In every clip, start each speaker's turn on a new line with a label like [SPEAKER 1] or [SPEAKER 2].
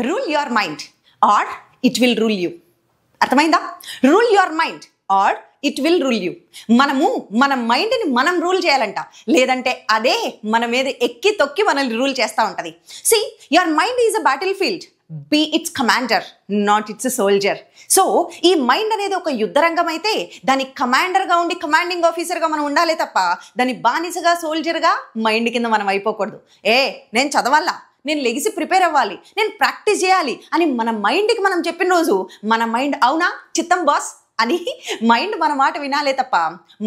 [SPEAKER 1] Rule your mind or it will rule you. అర్థమైందా? Rule your mind or it will rule you. మన మైండ్ని మనం rule చేయాలంట, లేదంటే అదే మన మీద ఎక్కి తొక్కి మనల్ని రూల్ చేస్తూ ఉంటుంది. See, your mind is a battle field, be its commander, not its soldier. So ఈ మైండ్ అనేది ఒక యుద్ధరంగం అయితే దాని కమాండర్గా ఉండి కమాండింగ్ ఆఫీసర్గా మనం ఉండాలి తప్ప దాని బానిసగా సోల్జర్గా మైండ్ కింద మనం అయిపోకూడదు. నేను చదవాలా, నేను లెగిసి ప్రిపేర్ అవ్వాలి, నేను ప్రాక్టీస్ చేయాలి అని మన మైండ్కి మనం చెప్పిన రోజు మన మైండ్ అవునా చిత్తం బాస్ అని మైండ్ మన మాట వినాలే తప్ప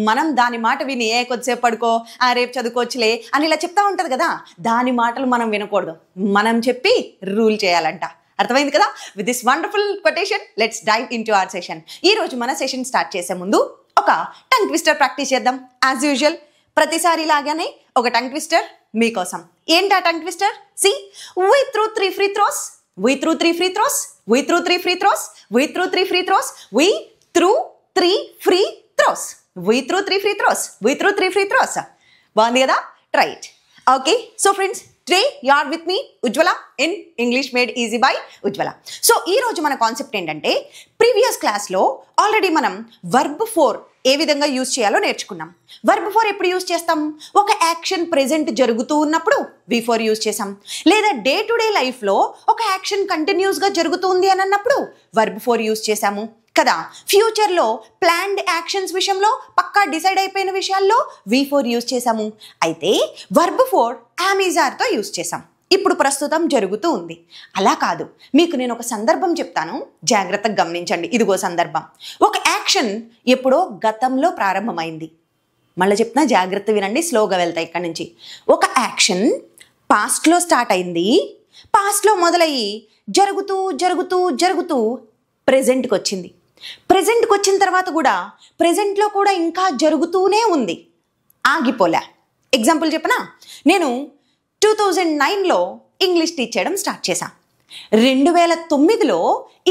[SPEAKER 1] మనం దాని మాట విని కొద్దిసేపు పడుకో, రేపు చదువుకోవచ్చులే అని ఇలా చెప్తా ఉంటుంది కదా, దాని మాటలు మనం వినకూడదు, మనం చెప్పి రూల్ చేయాలంట. అర్థమైంది కదా? With this wonderful quotation let's dive into our session. ఈరోజు మన సెషన్ స్టార్ట్ చేసే ముందు ఒక టంగ్ ట్విస్టర్ ప్రాక్టీస్ చేద్దాం. యాజ్ యూజువల్ ప్రతిసారి లాగానే ఒక టంగ్ ట్విస్టర్ మీకోసం. ఏంటి ఆ tongue twister? See, we threw 3 free throws, we threw 3 free throws, we threw 3 free throws, we threw 3 free throws, we threw 3 free throws, we threw 3 free throws, we threw 3 free throws. బాగుంది కదా? Try it. Okay, so friends, today you are with me Ujjwala in English Made Easy by Ujjwala. So ఈ రోజు మన concept ఏంటంటే, previous క్లాస్లో already మనం verb 4 ఏ విధంగా use చేయాలో నేర్చుకున్నాం. వర్బ్ 4 ఎప్పుడు యూజ్ చేస్తాం? ఒక యాక్షన్ ప్రెజెంట్ జరుగుతూ ఉన్నప్పుడు V4 యూజ్ చేసాం, లేదా డే టు డే లైఫ్లో ఒక యాక్షన్ కంటిన్యూస్గా జరుగుతుంది అని అన్నప్పుడు వర్బ్ 4 యూజ్ చేసాము కదా. ఫ్యూచర్లో ప్లాన్డ్ యాక్షన్స్ విషయంలో పక్కా డిసైడ్ అయిపోయిన విషయాల్లో V4 యూజ్ చేసాము. అయితే వర్బ్ 4 అమీజార్తో యూజ్ చేసాం. ఇప్పుడు ప్రస్తుతం జరుగుతూ ఉంది. అలా కాదు, మీకు నేను ఒక సందర్భం చెప్తాను, జాగ్రత్తగా గమనించండి. ఇదిగో సందర్భం. ఒక యాక్షన్ ఎప్పుడో గతంలో ప్రారంభమైంది. మళ్ళీ చెప్తున్నా, జాగ్రత్త వినండి, స్లోగా వెళ్తాయి ఇక్కడి నుంచి. ఒక యాక్షన్ పాస్ట్లో స్టార్ట్ అయింది, పాస్ట్లో మొదలయ్యి జరుగుతూ జరుగుతూ జరుగుతూ ప్రెజెంట్కి వచ్చింది. ప్రెజెంట్కి వచ్చిన తర్వాత కూడా ప్రెజెంట్లో కూడా ఇంకా జరుగుతూనే ఉంది, ఆగిపోలే. ఎగ్జాంపుల్ చెప్పనా, నేను 2009లో ఇంగ్లీష్ టీచ్ చేయడం స్టార్ట్ చేశాను. 2009లో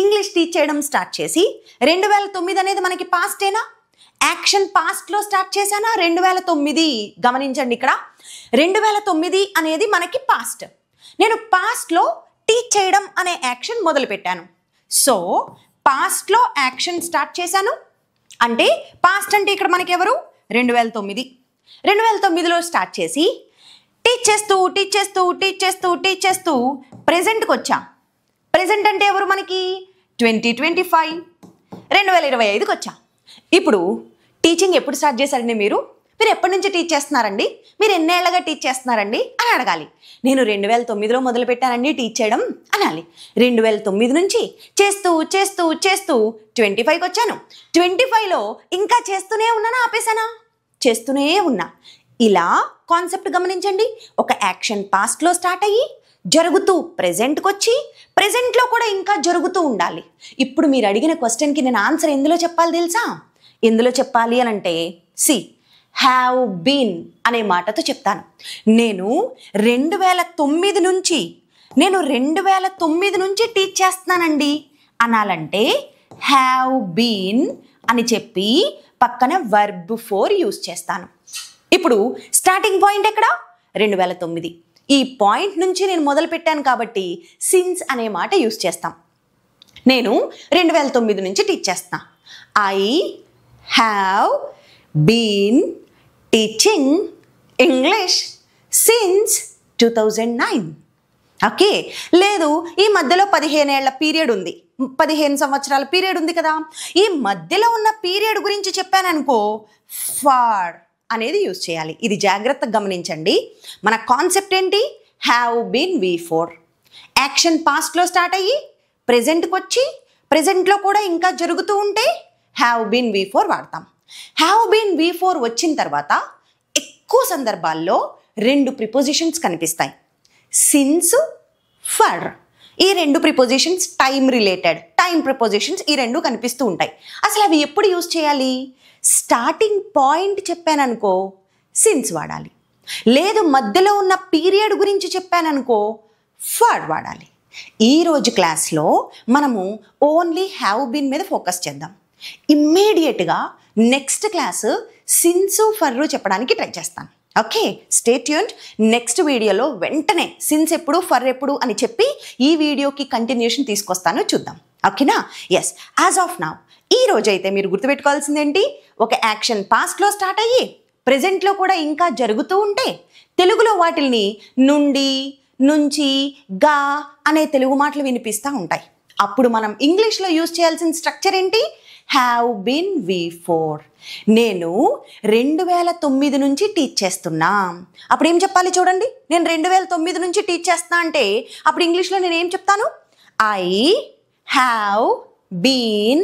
[SPEAKER 1] ఇంగ్లీష్ టీచ్ చేయడం స్టార్ట్ చేసి 2009 అనేది మనకి పాస్టేనా? యాక్షన్ పాస్ట్లో స్టార్ట్ చేశానా? 2009. గమనించండి, ఇక్కడ 2009 అనేది మనకి పాస్ట్. నేను పాస్ట్లో టీచ్ చేయడం అనే యాక్షన్ మొదలుపెట్టాను. సో పాస్ట్లో యాక్షన్ స్టార్ట్ చేశాను అంటే, పాస్ట్ అంటే ఇక్కడ మనకి ఎవరు? 2009. 2009లో స్టార్ట్ చేసి టీచ్ చేస్తూ టీచ్ చేస్తూ టీచ్ చేస్తూ టీచ్ చేస్తూ ప్రెజెంట్కి వచ్చాం. ప్రెజెంట్ అంటే ఎవరు మనకి? 2025, 2025కి వచ్చాం. ఇప్పుడు టీచింగ్ ఎప్పుడు స్టార్ట్ చేశారండి మీరు ఎప్పటి నుంచి టీచ్ చేస్తున్నారండి, మీరు ఎన్నేళ్లుగా టీచ్ చేస్తున్నారండి అని అడగాలి. నేను 2009లో మొదలుపెట్టానండి టీచ్ చేయడం అనాలి. 2009 నుంచి చేస్తూ చేస్తూ చేస్తూ 25కి వచ్చాను. 25లో ఇంకా చేస్తూనే ఉన్నానా, ఆపేసానా? చేస్తూనే ఉన్నా. ఇలా కాన్సెప్ట్ గమనించండి. ఒక యాక్షన్ పాస్ట్లో స్టార్ట్ అయ్యి జరుగుతూ ప్రెజెంట్కి వచ్చి ప్రెజెంట్లో కూడా ఇంకా జరుగుతూ ఉండాలి. ఇప్పుడు మీరు అడిగిన క్వశ్చన్కి నేను ఆన్సర్ ఎందులో చెప్పాలి తెలుసా? ఎందులో చెప్పాలి అని అంటే, సి, హ్యావ్ బీన్ అనే మాటతో చెప్తాను. నేను 2009 నుంచి టీచ్ చేస్తున్నానండి అనాలంటే హ్యావ్ బీన్ అని చెప్పి పక్కన వర్బ్ 4 యూజ్ చేస్తాను. ఇప్పుడు స్టార్టింగ్ పాయింట్ ఎక్కడ? 2009. ఈ పాయింట్ నుంచి నేను మొదలు పెట్టాను కాబట్టి సిన్స్ అనే మాట యూజ్ చేస్తాం. నేను 2009 నుంచి టీచ్ చేస్తున్నా. I have been teaching English since 2009. Okay, లేదు ఈ మధ్యలో 15 ఏళ్ల పీరియడ్ ఉంది, 15 సంవత్సరాల పీరియడ్ ఉంది కదా, ఈ మధ్యలో ఉన్న పీరియడ్ గురించి చెప్పాననుకో ఫార్ అనేది యూజ్ చేయాలి. ఇది జాగ్రత్తగా గమనించండి. మన కాన్సెప్ట్ ఏంటి? Have been V4. యాక్షన్ పాస్ట్లో స్టార్ట్ అయ్యి ప్రెజెంట్కి వచ్చి ప్రెజెంట్లో కూడా ఇంకా జరుగుతూ ఉంటే హ్యావ్ బీన్ V4 వాడతాం. హ్యావ్ బీన్ V4 వచ్చిన తర్వాత ఎక్కువ సందర్భాల్లో 2 ప్రిపోజిషన్స్ కనిపిస్తాయి, సిన్స్, ఫర్. ఈ 2 prepositions time related, time prepositions ఈ 2 కనిపిస్తూ ఉంటాయి. అసలు అవి ఎప్పుడు యూజ్ చేయాలి? స్టార్టింగ్ పాయింట్ చెప్పాననుకో సిన్స్ వాడాలి, లేదు మధ్యలో ఉన్న పీరియడ్ గురించి చెప్పాననుకో ఫర్ వాడాలి. ఈరోజు క్లాస్లో మనము ఓన్లీ హ్యావ్ బీన్ మీద ఫోకస్ చేద్దాం. ఇమ్మీడియట్గా నెక్స్ట్ క్లాస్ సిన్స్, ఫర్రు చెప్పడానికి ట్రై చేస్తాను. Okay, stay tuned. నెక్స్ట్ వీడియోలో వెంటనే సిన్స్ ఎప్పుడు ఫర్ ఎప్పుడు అని చెప్పి ఈ వీడియోకి కంటిన్యూషన్ తీసుకొస్తాను, చూద్దాం. ఓకేనా? ఎస్, యాజ్ ఆఫ్ నౌ ఈ రోజైతే మీరు గుర్తుపెట్టుకోవాల్సిందేంటి, ఒక యాక్షన్ పాస్ట్లో స్టార్ట్ అయ్యి ప్రెజెంట్లో కూడా ఇంకా జరుగుతూ ఉంటే తెలుగులో వాటిల్ని నుండి, నుంచి, గా అనే తెలుగు మాటలు వినిపిస్తూ ఉంటాయి. అప్పుడు మనం ఇంగ్లీష్లో యూజ్ చేయాల్సిన స్ట్రక్చర్ ఏంటి? Have been V4. నేను 2009 నుంచి టీచ్ చేస్తున్నా. అప్పుడు ఏం చెప్పాలి చూడండి, నేను 2009 నుంచి టీచ్ చేస్తున్నా అంటే అప్పుడు ఇంగ్లీష్లో నేను ఏం చెప్తాను? I have been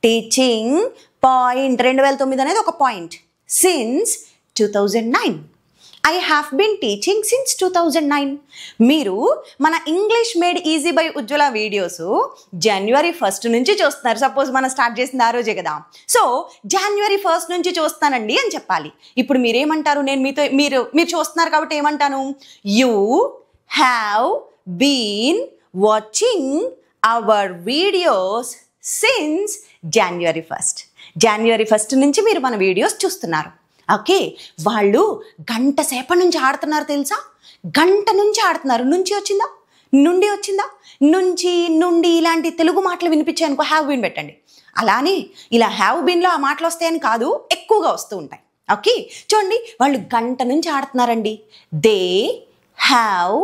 [SPEAKER 1] teaching point, 2009 అనేది ఒక point, since 2009. I have been teaching since 2009. మీరు మన English made easy by Ujwala videos January 1st నుంచి చూస్తున్నారు. సపోజ్ మనం స్టార్ట్ చేసింది ఆ రోజే కదా, సో January 1st నుంచి చూస్తానండి అని చెప్పాలి. ఇప్పుడు మీరేమంటారు? నేను మీతో మీరు చూస్తున్నారు కాబట్టి ఏమంటాను? You have been watching our videos since January 1st. January 1st నుంచి మీరు మన వీడియోస్ చూస్తున్నారు. ఓకే, వాళ్ళు గంట సేపటి నుంచి ఆడుతున్నారు తెలుసా? గంట నుంచి ఆడుతున్నారు. నుంచి వచ్చిందా? నుండి వచ్చిందా? నుంచి, నుండి ఇలాంటి తెలుగు మాటలు వినిపించాయనుకో హ్యావ్ బీన్ పెట్టండి. అలానే ఇలా హ్యావ్ బీన్లో ఆ మాటలు వస్తాయని కాదు, ఎక్కువగా వస్తూ ఉంటాయి. ఓకే, చూడండి, వాళ్ళు గంట నుంచి ఆడుతున్నారండి. They have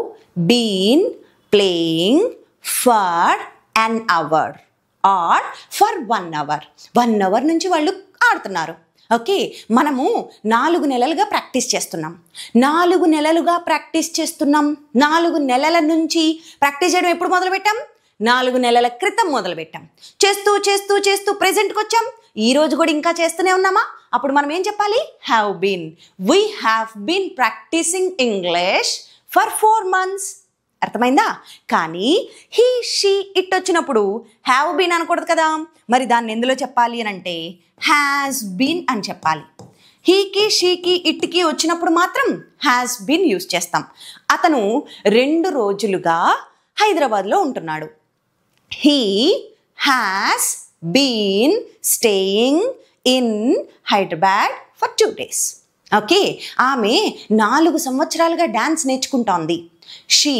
[SPEAKER 1] been playing for an hour or for 1 hour. 1 hour నుంచి వాళ్ళు ఆడుతున్నారు. ఓకే, మనము 4 నెలలుగా ప్రాక్టీస్ చేస్తున్నాం. 4 నెలలుగా ప్రాక్టీస్ చేస్తున్నాం. 4 నెలల నుంచి ప్రాక్టీస్ చేయడం ఎప్పుడు మొదలుపెట్టాం? 4 నెలల క్రితం మొదలుపెట్టాం. చేస్తూ చేస్తూ చేస్తూ ప్రెజెంట్కి వచ్చాం. ఈ రోజు కూడా ఇంకా చేస్తూనే ఉన్నామా? అప్పుడు మనం ఏం చెప్పాలి? Have been. We have been practising English for 4 months. అర్థమైందా? కానీ హీ, షీ, ఇట్ వచ్చినప్పుడు హ్యావ్ బీన్ అనకూడదు కదా. మరి దాన్ని ఎందులో చెప్పాలి అని అంటే హ్యాస్ బీన్ అని చెప్పాలి. హీకి, షీకి, ఇట్కి వచ్చినప్పుడు మాత్రం హ్యాస్ బీన్ యూజ్ చేస్తాం. అతను 2 రోజులుగా హైదరాబాద్లో ఉంటున్నాడు. He has been staying in Hyderabad for 2 days. Okay, ఆమె 4 సంవత్సరాలుగా డ్యాన్స్ నేర్చుకుంటోంది. She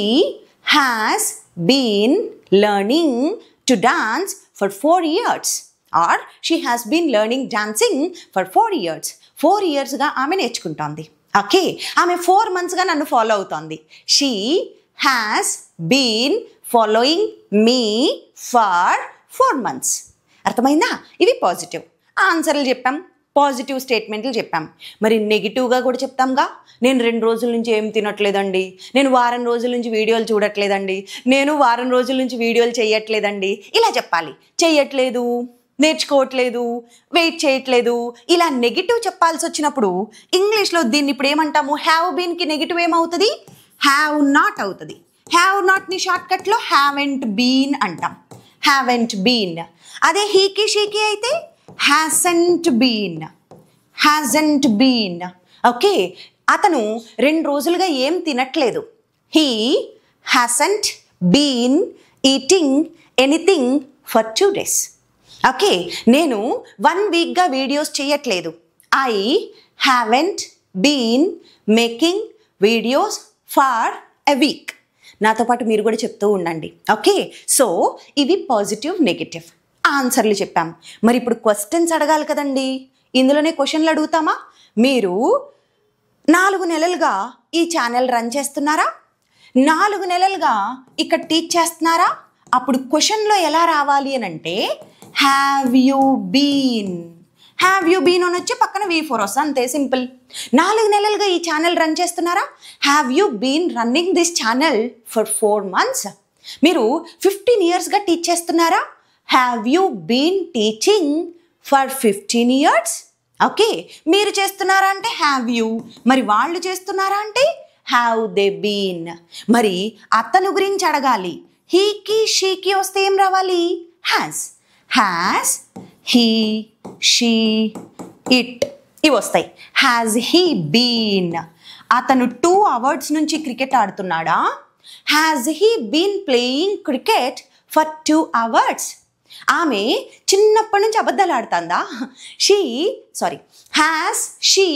[SPEAKER 1] has been learning to dance for 4 years. Or she has been learning dancing for 4 years. 4 yearsగా ఆమె నేర్చుకుంటోంది. ఓకే, ఆమె 4 monthsగా నన్ను ఫాలో అవుతోంది. She has been following me for 4 months. అర్థమైందా? ఇవి పాజిటివ్ ఆన్సర్లు చెప్పాం, పాజిటివ్ స్టేట్మెంట్లు చెప్పాం. మరి నెగిటివ్గా కూడా చెప్తాంగా. నేను 2 రోజుల నుంచి ఏం తినట్లేదండి, నేను వారం రోజుల నుంచి వీడియోలు చూడట్లేదండి, నేను వారం రోజుల నుంచి వీడియోలు చేయట్లేదండి, ఇలా చెప్పాలి. చేయట్లేదు, నేర్చుకోవట్లేదు, వెయిట్ చేయట్లేదు, ఇలా నెగిటివ్ చెప్పాల్సి వచ్చినప్పుడు ఇంగ్లీష్లో దీన్ని ఇప్పుడు ఏమంటాము? హ్యావ్ బీన్కి నెగిటివ్ ఏమవుతుంది? హ్యావ్ నాట్ అవుతుంది. హ్యావ్ నాట్ని షార్ట్కట్లో హ్యావెంట్ బీన్ అంటాం. Haven't been. అదే హీకి, షీకి అయితే hasn't been. Hasn't been. Okay, అతను 2 రోజులుగా ఏం తినట్లేదు. He hasn't been eating anything for 2 days. Okay, నేను 1 weekగా వీడియోస్ చేయట్లేదు. I haven't been making videos for a week. నాతో పాటు మీరు కూడా చెప్తూ ఉండండి. ఓకే, సో ఇవి పాజిటివ్, నెగిటివ్ ఆన్సర్లు చెప్పాం. మరి ఇప్పుడు క్వశ్చన్స్ అడగాలి కదండి. ఇందులోనే క్వశ్చన్లు అడుగుతామా? మీరు 4 నెలలుగా ఈ ఛానల్ రన్ చేస్తున్నారా? 4 నెలలుగా ఇక్కడ టీచ్ చేస్తున్నారా? అప్పుడు క్వశ్చన్లో ఎలా రావాలి అని అంటే have you been. Have you been అని వచ్చి పక్కన V4 వస్తుంది, అంతే, సింపుల్. 4 నెలలుగా ఈ ఛానల్ రన్ చేస్తున్నారా? Have you been running this channel for 4 months. మీరు 15 yearsగా టీచ్ చేస్తున్నారా? Have you been teaching for 15 years. Okay, మీరు చేస్తున్నారా అంటే హ్యావ్ యూ, మరి వాళ్ళు చేస్తున్నారా అంటే హ్యావ్ దే బీన్. మరి అతను గురించి అడగాలి. హీకి, షీకి వస్తే ఏం రావాలి? Has. Has, he, she, it ఇవి వస్తాయి. Has he been. అతను 2 hours నుంచి క్రికెట్ ఆడుతున్నాడా? Has he been playing cricket for 2 hours. ఆమె చిన్నప్పటి నుంచి అబద్ధాలు ఆడుతుందా? Has she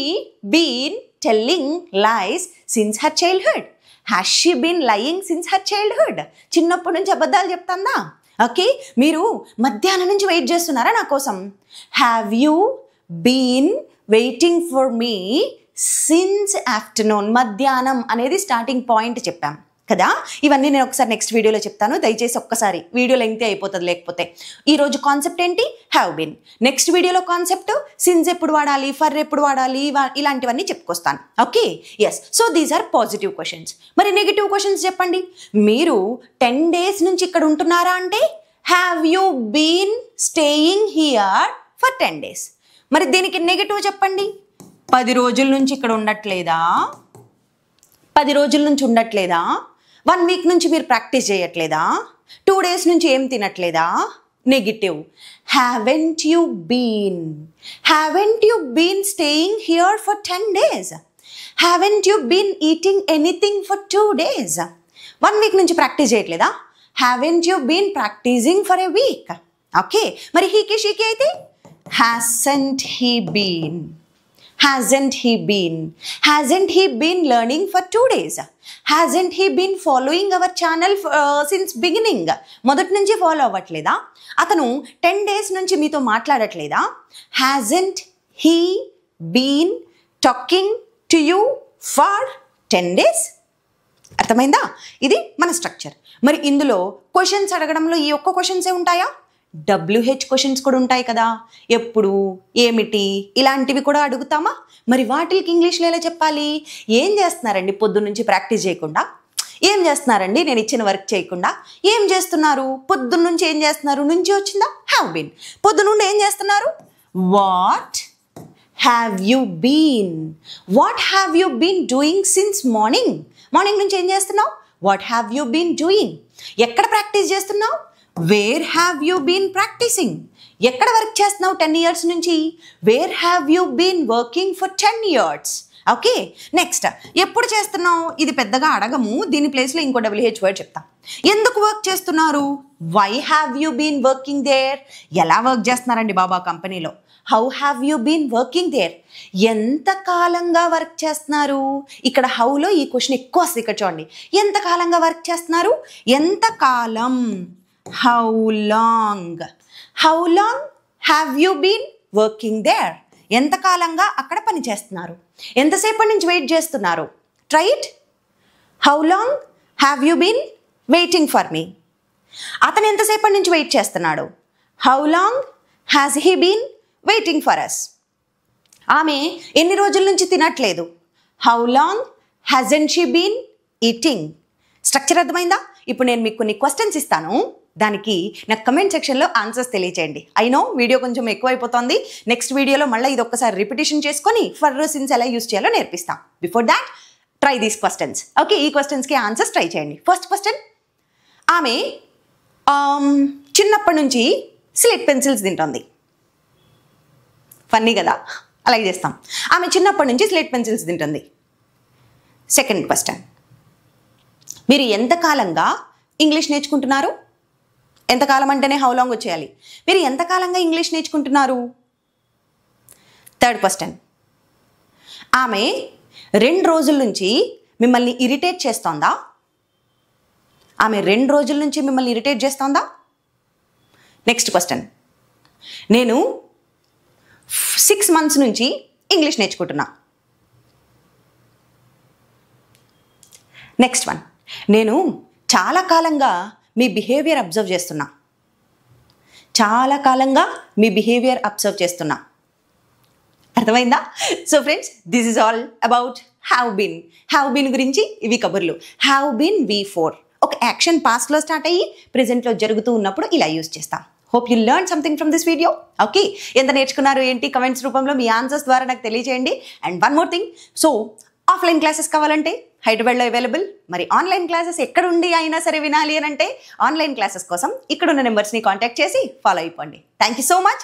[SPEAKER 1] been telling lies since her childhood? Has she been lying since her childhood? చిన్నప్పటి నుంచి అబద్ధాలు చెప్తాందా? ఓకే, మీరు మధ్యాహ్నం నుంచి వెయిట్ చేస్తున్నారా నా కోసం? Have you been waiting for me since afternoon? మధ్యాహ్నం అనేది స్టార్టింగ్ పాయింట్ చెప్పాం కదా. ఇవన్నీ నేను ఒకసారి నెక్స్ట్ వీడియోలో చెప్తాను, దయచేసి ఒక్కసారి. వీడియో లెంగ్తీ అయిపోతుంది లేకపోతే. ఈరోజు కాన్సెప్ట్ ఏంటి? Have been. నెక్స్ట్ వీడియోలో కాన్సెప్ట్ సిన్స్ ఎప్పుడు వాడాలి, ఫర్ ఎప్పుడు వాడాలి, ఇలాంటివన్నీ చెప్పుకొస్తాను. Okay, yes. So these are positive questions. మరి నెగిటివ్ క్వశ్చన్స్ చెప్పండి. మీరు 10 days నుంచి ఇక్కడ ఉంటున్నారా అంటే have you been staying here for 10 days. మరి దీనికి నెగిటివ్ చెప్పండి. 10 రోజుల నుంచి ఇక్కడ ఉండట్లేదా? 10 రోజుల నుంచి ఉండట్లేదా? 1 week నుంచి మీరు ప్రాక్టీస్ చేయట్లేదా? 2 days నుంచి ఏం తినట్లేదా? Negative. Haven't you been staying here for 10 days? Haven't you been eating anything for 2 days? 1 week నుంచి ప్రాక్టీస్ చేయట్లేదా? Haven't you been practising for a week? Okay, మరి హీకి షీకి అయితే hasn't he been? Hasn't he been learning for 2 days? Hasn't he been following our channel since beginning? మొదటి నుంచి follow అవ్వట్లేదా? అతను 10 days నుంచి మీతో మాట్లాడట్లేదా? Hasn't he been talking to you for 10 days? అర్థమైందా? ఇది మన స్ట్రక్చర్. మరి ఇందులో క్వశ్చన్స్ అడగడంలో ఈ ఒక్క క్వశ్చన్సే ఉంటాయా? WH క్వశ్చన్స్ కూడా ఉంటాయి కదా. ఎప్పుడు, ఏమిటి, ఇలాంటివి కూడా అడుగుతామా? మరి వాటికి ఇంగ్లీష్లో ఎలా చెప్పాలి? ఏం చేస్తున్నారండి పొద్దున్న నుంచి ప్రాక్టీస్ చేయకుండా? ఏం చేస్తున్నారండి నేను ఇచ్చిన వర్క్ చేయకుండా? ఏం చేస్తున్నారు పొద్దున్న నుంచి? ఏం చేస్తున్నారు నుంచి వచ్చిందా? Have been. పొద్దునుండి ఏం చేస్తున్నారు? What have you been doing since morning? Morning నుంచి ఏం చేస్తున్నావు? What have you been doing? ఎక్కడ ప్రాక్టీస్ చేస్తున్నావు? Where have you been practising? ఎక్కడ వర్క్ చేస్తున్నావు 10 years నుంచి? Where have you been working for 10 years? Okay, next ఎప్పుడు చేస్తున్నావు? ఇది పెద్దగా అడగము, దీని ప్లేస్లో ఇంకో WH వర్డ్ చెప్తాం. ఎందుకు వర్క్ చేస్తున్నారు? Why have you been working there? ఎలా వర్క్ చేస్తున్నారండి బాబా కంపెనీలో? How have you been working there? ఎంత కాలంగా వర్క్ చేస్తున్నారు? ఇక్కడ హౌలో ఈ క్వశ్చన్ ఎక్కువ వస్తుంది. ఇక్కడ చూడండి, ఎంత కాలంగా వర్క్ చేస్తున్నారు? ఎంత కాలం? How long have you been working there? ఎంత కాలంగా అక్కడ పని చేస్తున్నారు? ఎంతసేపటి నుంచి వెయిట్ చేస్తున్నారు? Try it. How long have you been waiting for me? అతను ఎంతసేపటి నుంచి వెయిట్ చేస్తున్నాడు? How long has he been waiting for us? ఆమె ఎన్ని రోజుల నుంచి తినట్లేదు? How long hasn't she been eating? Structure అర్థమైందా? ఇప్పుడు నేను మీకు కొన్ని క్వశ్చన్స్ ఇస్తాను, దానికి నాకు కమెంట్ సెక్షన్లో ఆన్సర్స్ తెలియచేయండి. ఐ నో వీడియో కొంచెం ఎక్కువైపోతుంది. నెక్స్ట్ వీడియోలో మళ్ళీ ఇది ఒక్కసారి రిపిటేషన్ చేసుకొని ఫర్ సిన్స్ ఎలా యూస్ చేయాలో నేర్పిస్తాం. Before that try these questions. Okay, ఈ క్వశ్చన్స్కి ఆన్సర్స్ ట్రై చేయండి. ఫస్ట్ క్వశ్చన్, ఆమె చిన్నప్పటి నుంచి స్లేట్ పెన్సిల్స్ తింటుంది. ఫన్నీ కదా, అలాగే చేస్తాం. ఆమె చిన్నప్పటి నుంచి స్లేట్ పెన్సిల్స్ తింటుంది. సెకండ్ క్వశ్చన్, మీరు ఎంతకాలంగా ఇంగ్లీష్ నేర్చుకుంటున్నారు? ఎంతకాలం అంటేనే హౌ లాంగ్ వచ్చేయాలి. మీరు ఎంతకాలంగా ఇంగ్లీష్ నేర్చుకుంటున్నారు? థర్డ్ క్వశ్చన్, ఆమె 2 రోజుల నుంచి మిమ్మల్ని ఇరిటేట్ చేస్తోందా? ఆమె 2 రోజుల నుంచి మిమ్మల్ని ఇరిటేట్ చేస్తోందా? నెక్స్ట్ క్వశ్చన్, నేను 6 months నుంచి ఇంగ్లీష్ నేర్చుకుంటున్నా. నెక్స్ట్ వన్, నేను చాలా కాలంగా మీ బిహేవియర్ అబ్జర్వ్ చేస్తున్నా. చాలా కాలంగా మీ బిహేవియర్ అబ్జర్వ్ చేస్తున్నా. అర్థమైందా? So friends, this is all about have been గురించి ఇవి కబుర్లు. హ్యావ్ బీన్ V4 ఒక యాక్షన్ పాస్ట్లో స్టార్ట్ అయ్యి ప్రెజెంట్లో జరుగుతూ ఉన్నప్పుడు ఇలా యూజ్ చేస్తాం. Hope you learn something from this video. Okay, ఎంత నేర్చుకున్నారు ఏంటి కమెంట్స్ రూపంలో మీ ఆన్సర్స్ ద్వారా నాకు తెలియజేయండి. And one more thing, so offline classes కావాలంటే హైదరాబాద్లో అవైలబుల్. మరి ఆన్లైన్ క్లాసెస్ ఎక్కడుండి అయినా సరే వినాలి అని అంటే ఆన్లైన్ క్లాసెస్ కోసం ఇక్కడున్న నెంబర్స్ని కాంటాక్ట్ చేసి ఫాలో అయిపోండి. Thank you so much.